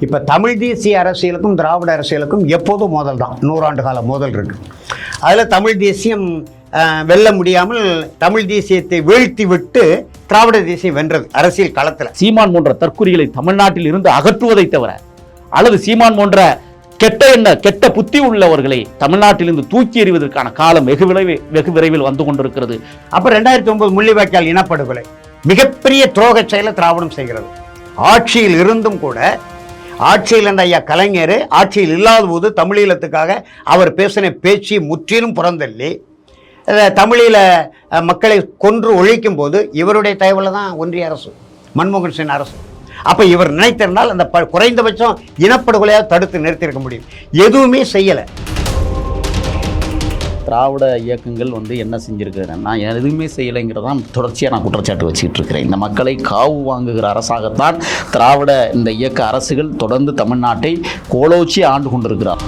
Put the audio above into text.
இப்போ தமிழ் தேசிய அரசியலுக்கும் திராவிட அரசியலுக்கும் எப்போதும் மோதல் தான், 100 ஆண்டு கால மோதல் இருக்குது. அதில் தமிழ் தேசியம் வெல்ல முடியாமல் தமிழ் தேசியத்தை வீழ்த்தி விட்டு திராவிட தேசியம் வென்றது அரசியல் களத்தில். சீமான் போன்ற தற்குறிகளை தமிழ்நாட்டில் இருந்து அகற்றுவதை தவிர அல்லது சீமான் போன்ற கெட்ட புத்தி உள்ளவர்களை தமிழ்நாட்டிலிருந்து தூக்கி எறிவதற்கான காலம் வெகு விரைவில் வந்து கொண்டிருக்கிறது. அப்போ 2009 முள்ளிவாய்க்கால் இனப்படுகொலை மிகப்பெரிய துரோக செயலை திராவிடம் செய்கிறது. ஆட்சியில் இருந்தும் கூட, ஆட்சியில் இருந்த ஐயா கலைஞர் ஆட்சியில் இல்லாத போது தமிழீழத்துக்காக அவர் பேசின பேச்சு முற்றிலும் புறந்தள்ளி தமிழீழ மக்களை கொன்று ஒழிக்கும் போது இவருடைய தயவில் தான் ஒன்றிய அரசு, மன்மோகன் சிங் அரசு. அப்போ இவர் நினைத்திருந்தால் அந்த குறைந்தபட்சம் இனப்படுகொலையாக தடுத்து நிறுத்தியிருக்க முடியும். எதுவுமே செய்யலை. திராவிட இயக்கங்கள் என்ன செஞ்சிருக்கிறேன், நான் எதுவுமே செய்யலைங்கிறதான் தொடர்ச்சியாக நான் குற்றச்சாட்டு வச்சுக்கிட்டு இருக்கிறேன். இந்த மக்களை காவு வாங்குகிற அரசாகத்தான் திராவிட இந்த இயக்க அரசுகள் தொடர்ந்து தமிழ்நாட்டை கோலோச்சி ஆண்டு கொண்டிருக்கிறார்.